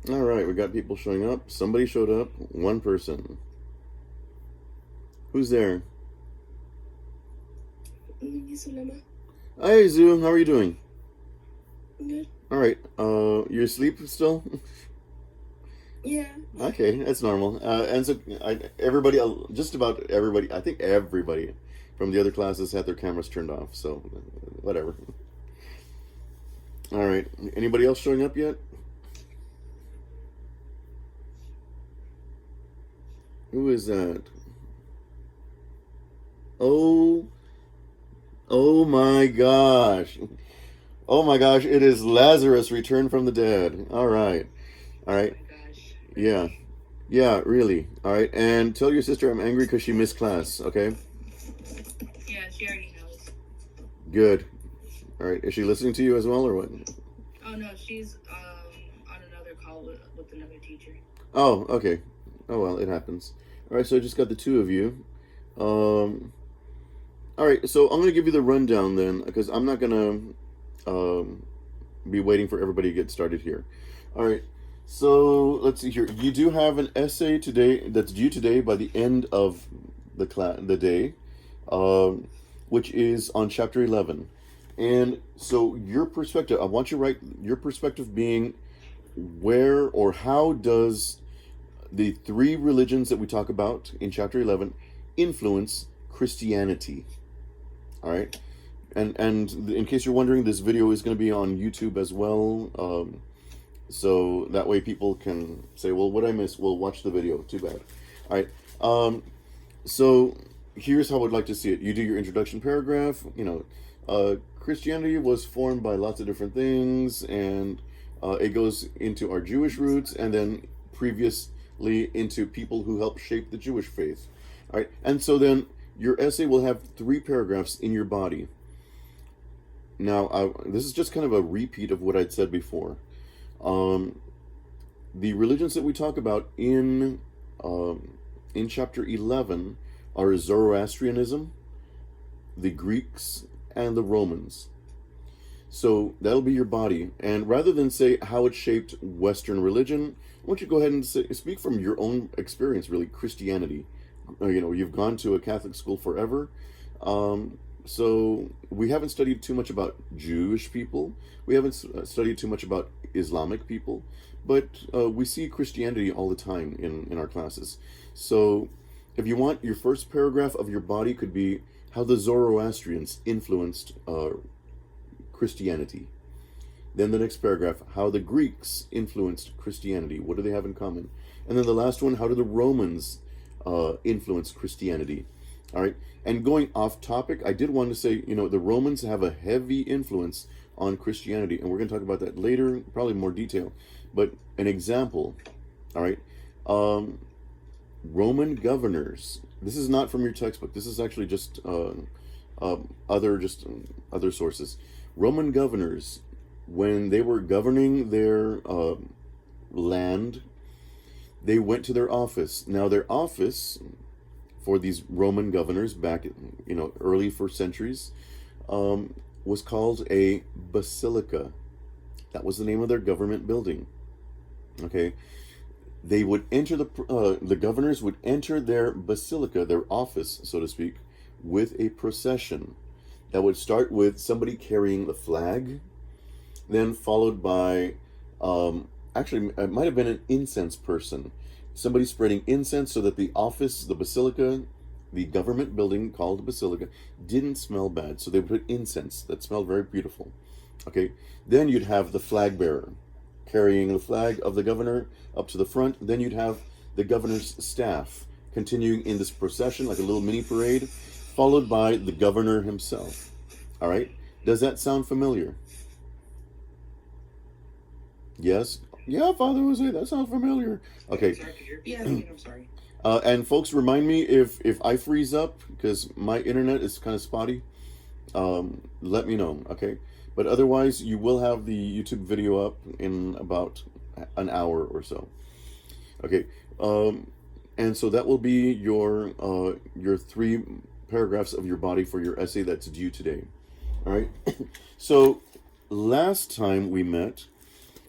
All right, we got people showing up. Somebody showed up. One person. Who's there? Hi, Zoo. How are you doing? Good. All right. You asleep still? Yeah. Okay, that's normal. And so everybody, just about everybody, I think everybody from the other classes had their cameras turned off. So, whatever. All right. Anybody else showing up yet? Who is that? Oh, oh my gosh. Oh my gosh, it is Lazarus returned from the dead. All right. All right. Yeah. Yeah, really. All right. And tell your sister I'm angry because she missed class, okay? Yeah, she already knows. Good. All right. Is she listening to you as well or what? Oh no, she's on another call with another teacher. Oh, okay. Oh well, it happens. All right, so I just got the two of you. All right, so I'm gonna give you the rundown then, because I'm not gonna um, be waiting for everybody to get started here. All right, so let's see here. You do have an essay today that's due today by the end of the day, um, which is on chapter 11. And so your perspective, I want you to write your perspective being where or how does the three religions that we talk about in chapter 11 influence Christianity. All right. And in case you're wondering, this video is going to be on YouTube as well. So that way people can say, well, what I missed? Well, watch the video. Too bad. All right. So here's how I'd like to see it. You do your introduction paragraph. Christianity was formed by lots of different things, and it goes into our Jewish roots, and then previously into people who helped shape the Jewish faith. All right, and so then your essay will have 3 paragraphs in your body. Now, this is just kind of a repeat of what I'd said before. Um, the religions that we talk about in chapter 11 are Zoroastrianism, the Greeks, and the Romans. So that'll be your body. And rather than say how it shaped Western religion, I want you to go ahead and speak from your own experience, really, Christianity. You've gone to a Catholic school forever. So we haven't studied too much about Jewish people. We haven't studied too much about Islamic people. But we see Christianity all the time in our classes. So if you want, your first paragraph of your body could be how the Zoroastrians influenced Christianity. Then the next paragraph, how the Greeks influenced Christianity. What do they have in common? And then the last one, how did the Romans influence Christianity? All right. And going off topic, I did want to say, the Romans have a heavy influence on Christianity, and we're going to talk about that later, probably in more detail. But an example, all right, Roman governors. This is not from your textbook. This is actually just other sources. Roman governors, when they were governing their land, they went to their office. Now, their office for these Roman governors back, early first centuries, was called a basilica. That was the name of their government building. Okay, they would enter the governors would enter their basilica, their office, so to speak, with a procession that would start with somebody carrying the flag, then followed by, actually, it might have been an incense person, somebody spreading incense so that the office, the basilica, the government building called the basilica, didn't smell bad. So they would put incense that smelled very beautiful. Okay, then you'd have the flag bearer carrying the flag of the governor up to the front. Then you'd have the governor's staff continuing in this procession like a little mini parade, followed by the governor himself. All right, does that sound familiar? Yes. Yeah, Father Jose, that sounds familiar. Okay. Yeah, I'm sorry. And folks, remind me if I freeze up because my internet is kind of spotty. Let me know, okay? But otherwise, you will have the YouTube video up in about an hour or so. Okay. And so that will be your 3 paragraphs of your body for your essay that's due today. All right. So last time we met,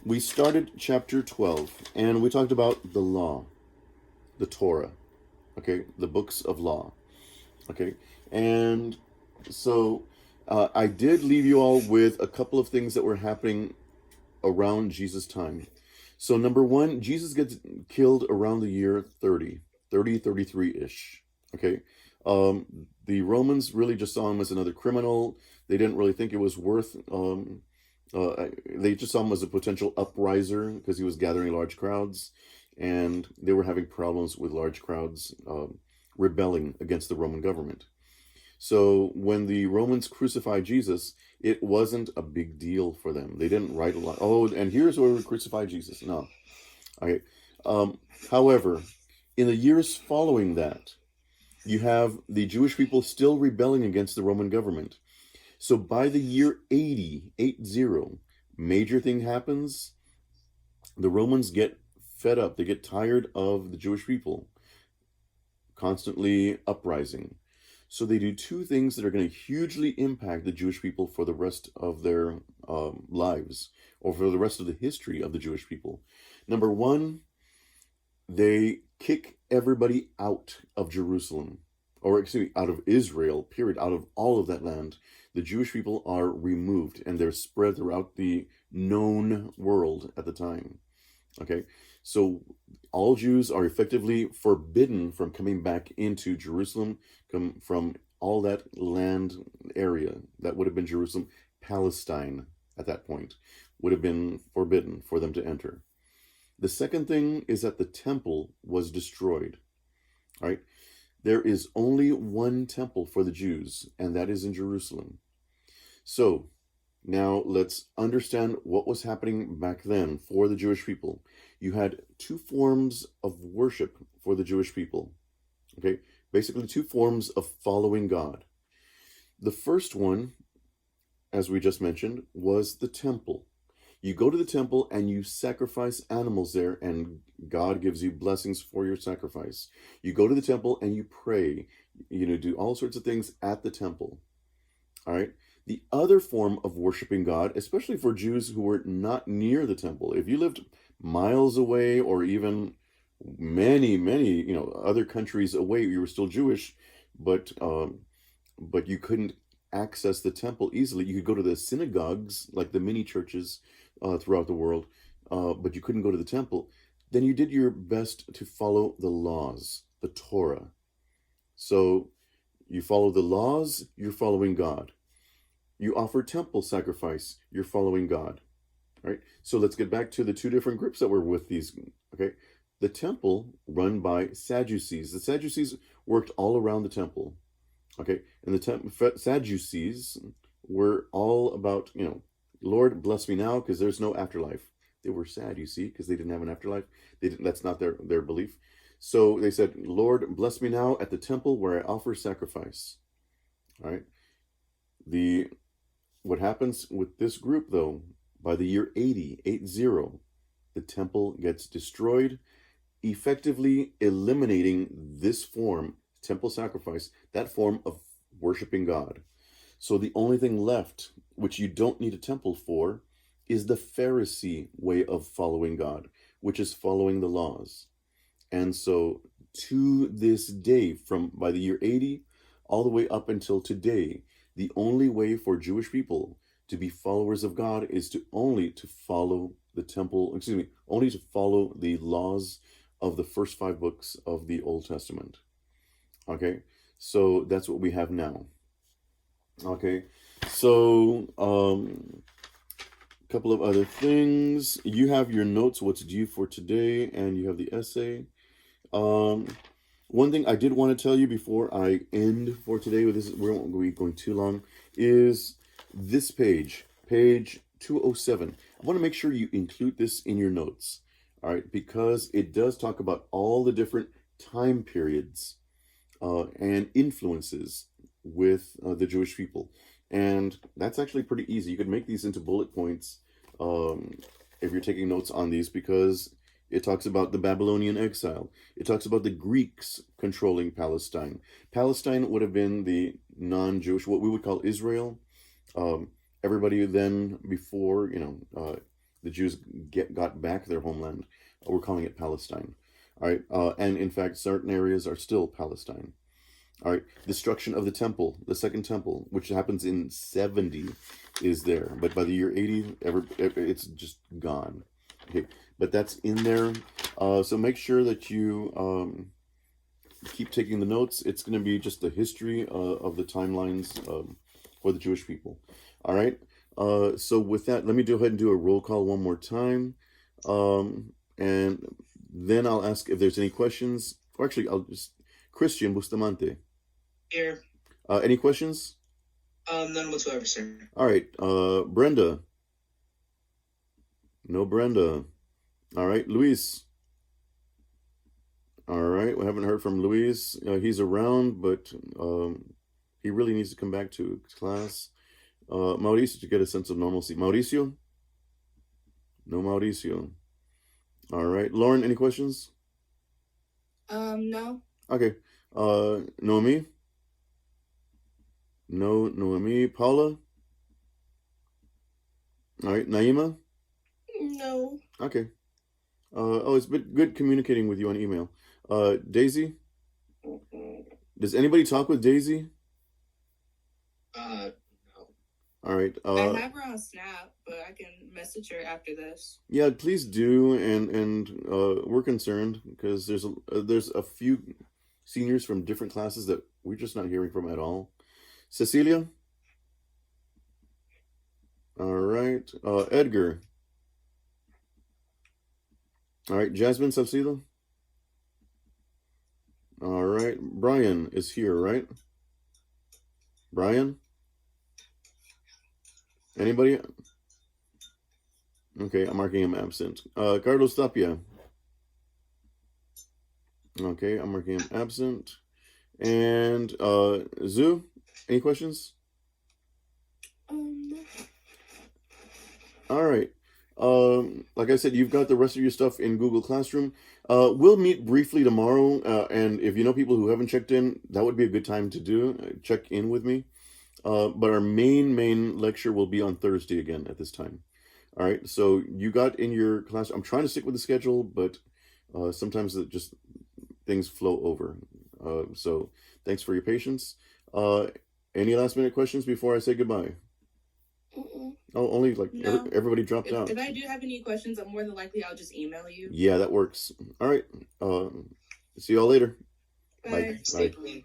We started chapter 12, and we talked about the law, the Torah, okay, the books of law, okay, and so I did leave you all with a couple of things that were happening around Jesus' time. So number one, Jesus gets killed around the year 33-ish. Okay. The Romans really just saw him as another criminal. They didn't really think it was worth, they just saw him as a potential upriser because he was gathering large crowds, and they were having problems with large crowds rebelling against the Roman government. So when the Romans crucified Jesus, it wasn't a big deal for them. They didn't write a lot. Oh, and here's where we crucified Jesus. No. Okay. However, in the years following that, you have the Jewish people still rebelling against the Roman government. So by the year 80, major thing happens. The Romans get fed up. They get tired of the Jewish people constantly uprising. So they do two things that are going to hugely impact the Jewish people for the rest of their lives, or for the rest of the history of the Jewish people. Number one, they kick everybody out of Jerusalem, or excuse me, out of Israel, period, out of all of that land. The Jewish people are removed, and they're spread throughout the known world at the time. Okay, so all Jews are effectively forbidden from coming back into Jerusalem, from all that land area that would have been Jerusalem. Palestine at that point would have been forbidden for them to enter. The second thing is that the temple was destroyed. All right, there is only one temple for the Jews, and that is in Jerusalem. So now let's understand what was happening back then for the Jewish people. You had two forms of worship for the Jewish people. Okay, basically two forms of following God. The first one, as we just mentioned, was the temple. You go to the temple and you sacrifice animals there, and God gives you blessings for your sacrifice. You go to the temple and you pray, do all sorts of things at the temple. All right. The other form of worshiping God, especially for Jews who were not near the temple, if you lived miles away, or even many, other countries away, you were still Jewish, but you couldn't access the temple easily. You could go to the synagogues, like the mini churches throughout the world, but you couldn't go to the temple. Then you did your best to follow the laws, the Torah. So you follow the laws, you're following God. You offer temple sacrifice, you're following God. All right. So let's get back to the two different groups that were with these. Okay. The temple run by Sadducees. The Sadducees worked all around the temple. Okay. And the Sadducees were all about, Lord, bless me now, because there's no afterlife. They were sad, you see, because they didn't have an afterlife. That's not their belief. So they said, Lord, bless me now at the temple where I offer sacrifice. All right. What happens with this group, though, by the year 80, the temple gets destroyed, effectively eliminating this form, temple sacrifice, that form of worshiping God. So the only thing left, which you don't need a temple for, is the Pharisee way of following God, which is following the laws. And so to this day, by the year 80 all the way up until today, the only way for Jewish people to be followers of God is only to follow the temple, only to follow the laws of the first 5 books of the Old Testament. Okay, so that's what we have now. Okay, so a couple of other things. You have your notes, what's due for today, and you have the essay. One thing I did want to tell you before I end for today, we won't be going too long, is this page 207. I want to make sure you include this in your notes, all right, because it does talk about all the different time periods and influences with the Jewish people. And that's actually pretty easy. You could make these into bullet points if you're taking notes on these, because it talks about the Babylonian exile. It talks about the Greeks controlling Palestine. Palestine would have been the non-Jewish, what we would call Israel. Everybody then, before, the Jews got back their homeland. We're calling it Palestine. All right, and in fact, certain areas are still Palestine. All right, destruction of the temple, the second temple, which happens in 70, is there, but by the year 80, it's just gone. Okay, but that's in there. So make sure that you keep taking the notes. It's going to be just the history of the timelines for the Jewish people. All right. So with that, let me go ahead and do a roll call one more time, and then I'll ask if there's any questions. Or actually, I'll just Christian Bustamante. Here. Any questions? None whatsoever, sir. All right. Brenda. No Brenda. All right. Luis. All right. We haven't heard from Luis. He's around, but he really needs to come back to class. Mauricio, to get a sense of normalcy. Mauricio? No Mauricio. All right. Lauren, any questions? No. Okay. Noemi? No Noemi. Paula? All right. Naima? No. Okay. It's been good communicating with you on email. Daisy? Does anybody talk with Daisy? No. All right. I have her on Snap, but I can message her after this. Yeah, please do, and we're concerned because there's a few seniors from different classes that we're just not hearing from at all. Cecilia? All right. Edgar? All right. Jasmine Salcido? All right. Brian is here, right? Brian? Anybody? Okay, I'm marking him absent. Carlos Tapia. Okay, I'm marking him absent. And Zoo, any questions? All right. Like I said, you've got the rest of your stuff in Google Classroom. We'll meet briefly tomorrow, and if you know people who haven't checked in, that would be a good time to do. Check in with me. But our main lecture will be on Thursday again at this time. All right. So you got in your class. I'm trying to stick with the schedule, but sometimes it just things flow over. So thanks for your patience. Any last minute questions before I say goodbye? Oh, only like No. everybody dropped out. If I do have any questions, more than likely I'll just email you. Yeah, that works. All right. See y'all later. Bye. Stay Bye. clean.